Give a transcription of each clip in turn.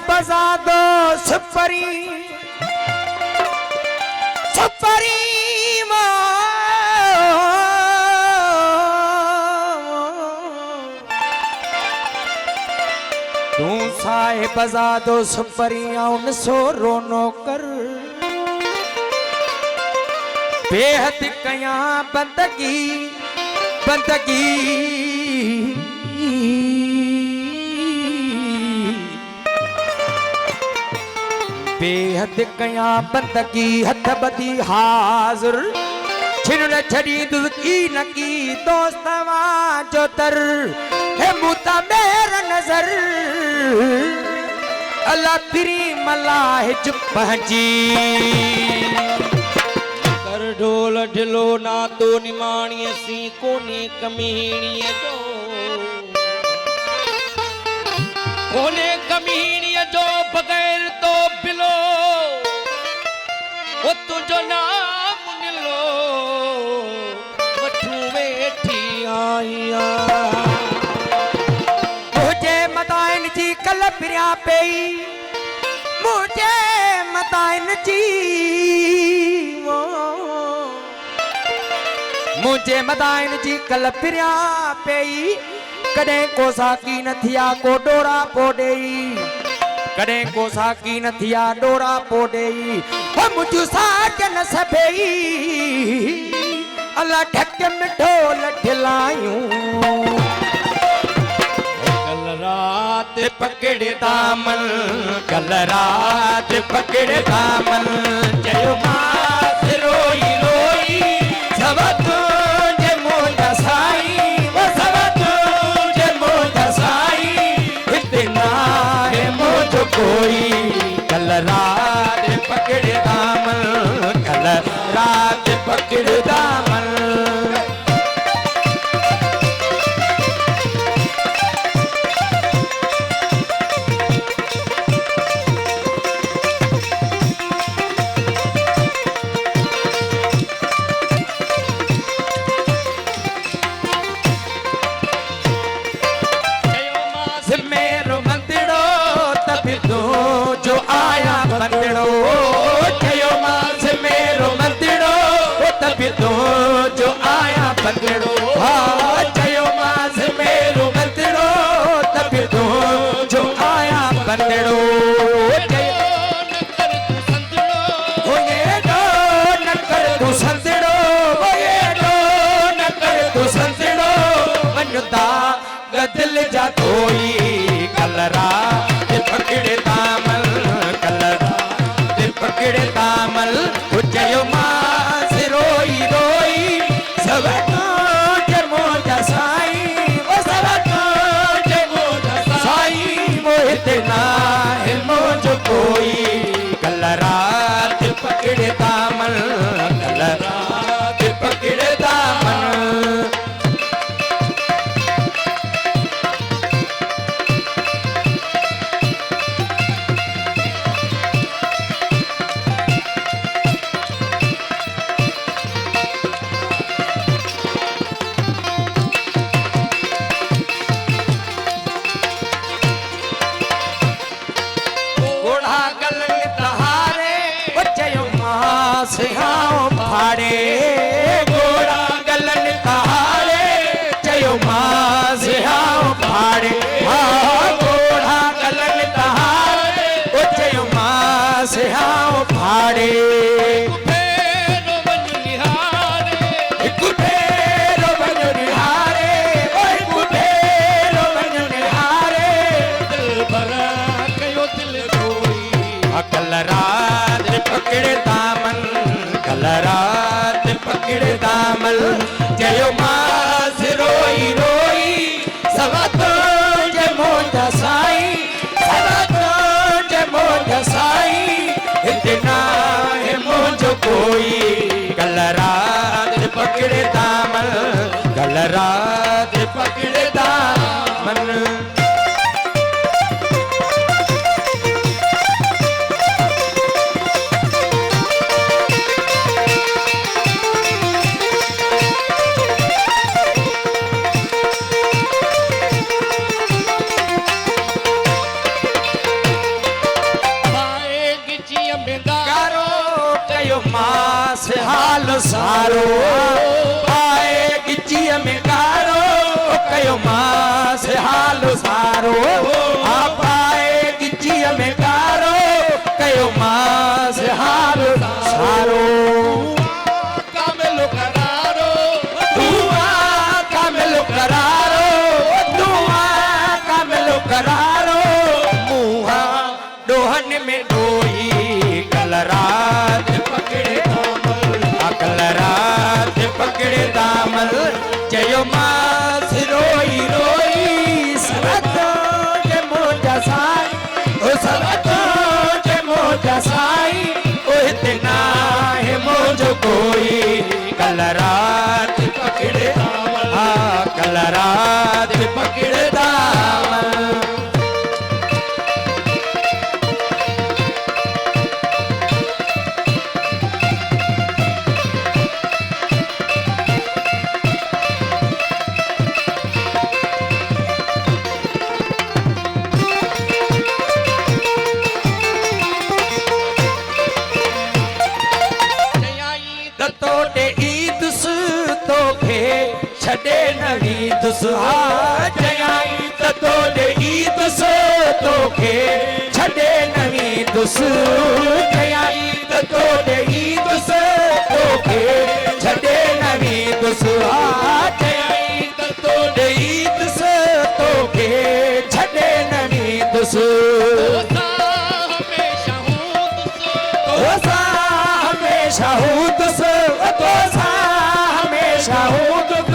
बजा दो सुपरी सुपरी तू साए बजा दो सुपरिया उन सो रोनो कर बेहद कया बंदगी बंदगी बेहद कया बंदगी हथ बदी हाजुर छिन छड़ी दुकी नकी दोस्तवा जो तर है मुता मेरा नजर अल्लाह तेरी मलाह चुप पहुंची कर ढोल ढिलो ना तो निमाणी सी कोने कमीणी जो कोने कमीणी जो बगैर तो बिलो वो तुझो नाम निलो वठू वेठी आईया मुझे मदाइन जी कल पिया पई मुझे मदाइन जी मुझे मदाइन जी कल पिया पई कदे को साकी न थिया को डोरा पोडेई कदे को साकी न थिया डोरा पोडेई हम मुझु साज न सभई अल्लाह ढक में ढोल ढिलायूं कल रात पकड़ दामन कल रात पकड़ दामन जयो मात रोई रोई सब तुझे मोजा साई वो सब तुझे मोजा साई इतना है मुझ कोई कल रात पकड़ दामन कल रात पकड़ दामन मंदिड़ो चयो मास मेरो मंदिड़ो तभी तो जो आया मंदिड़ो हाँ चयो मास मेरो मंदिड़ो तभी तो जो आया मंदिड़ो न कर तू संदिड़ो न कर तू संदिड़ो मनता गदिल जा कोई कलरा पकड़े दामन पकड़ दामल उजयो मास रोई रोई सब तुझे मोजा साई वो सब तुझे मोजा साई मोहित ना है मोज कोई कल रात पकड़ दामल कल रात पकड़ दामल सिहाओ फाड़े गोड़ा गलन कहारे चयो मां सिहाओ फाड़े हाँ गोड़ा गलन कहारे ओ चयो मां सिहाओ फाड़े कल रात पकड़ दामन कल रात पकड़ दामन जयो मास रोई रोई सब तुझे मोजा साई सब तुझे मोजा साई इतना है से हाल सारो आए गिची में गारो कयो मां से हाल सारो आप आए गिची में गारो कयो मां से हाल सारो कामिलो करारो दुआ कामिलो करारो दुआ कामिलो करारो मुहा डोहन में डोई कल रात पकड़े कल रात पकड़े दामल चयो मास रोई रोई सरतो जे मोजा साई ओ सरतो जे मोजा साई ओ इतना है मोजो कोई कल रात पकड़े हाँ कल रात पकड़े दामल तोटे ईद तो खे छड़े नवी दुसहा जयाई तोटे ईद तो खे छड़े नवी दुस जयाई तोटे ईद तो खे छड़े नवी दुसहा जयाई तोटे ईद तो खे छड़े नवी दुस हमेशा हूँ तुस दोसा हमेशा हूँ तुस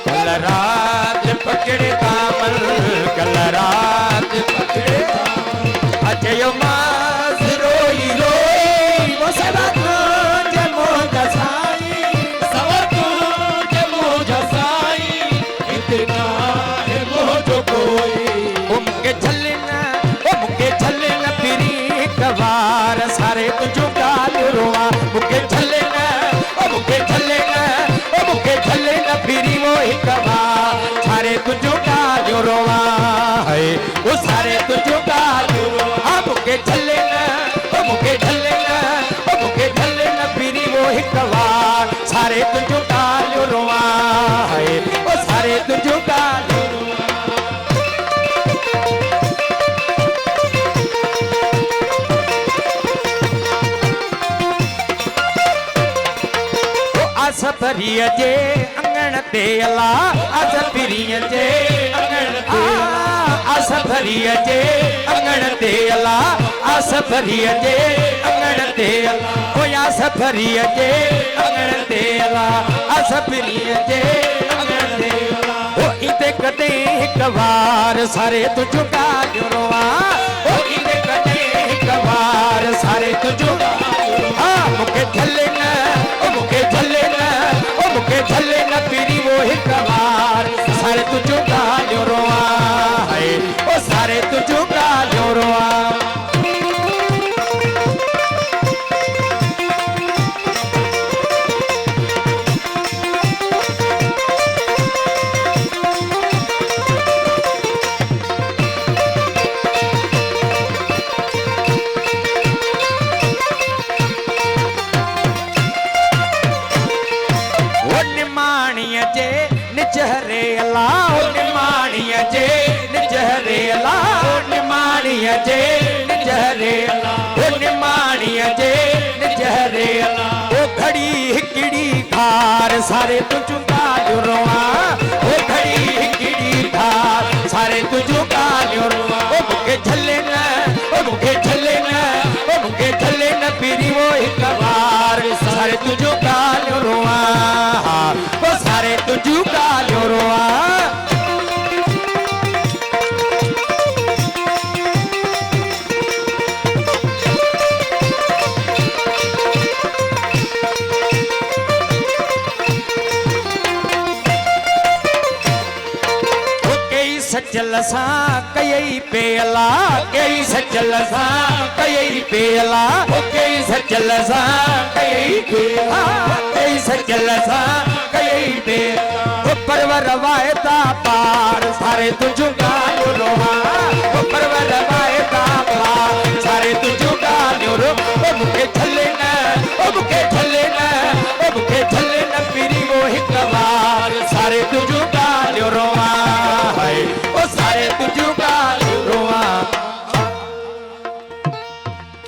कल रात पकड़े दामन कल रात पकड़े अजय मास रोई रोई वो सबक जमो जसाई सबक जमो जसाई इतना है मोजो कोई उनके झलना फिरी कवार सारे तुझो गाल रोआ मुके झले न मुके झले न मुके झले न फिरी वो एक बार सारे तुझो गाल रोआ है वो सारे तुझो गाल रोआ मुके झले न मुके झले न मुके झले न फिरी वो एक बार सारे तुझो गाल रोआ है वो सारे तुझो गाल असफरीअ जे अंगण ते अला असफरीअ जे अंगण ते असफरीअ जे अंगण ते अला असफरीअ जे अंगण ते अला ओ असफरीअ जे अंगण ते अला असफरीअ जे अंगण ते अला ओ इते कदे हिक बार सारे तुझो गाल रोआ ओ इते कदे हिक बार सारे तुझो आ मुके झले न ओ मुके झले न ओ मुके झले न पीरी वो हिक बार सारे तुझो गाल रोआ है ओ सारे तुझो गाल रोआ निजहरे अला निमाणीअ जे निजहरे अला निमाणीअ जे निजहरे अला निमाणीअ जे निजहरे अला ओ घड़ी हिकड़ी धार सारे तुझो गाल रोआ ओ घड़ी हिकड़ी धार सारे तुझो गाल रोआ ओ मुके झले न ओ मुके झले न ओ मुके झले न पीरी वो हिक बार सारे तुझो गाल रोआ ओ सारे तुझो गाल रोआ सचल सा कई पेला कई सचल सा कई पेला कई सचल सा कई पेला कई सचल सा कई पेला परवर वायता पार सारे तुझो गाल रोहा परवर वायता पार सारे तुझो गाल रोहा ओ मूंखे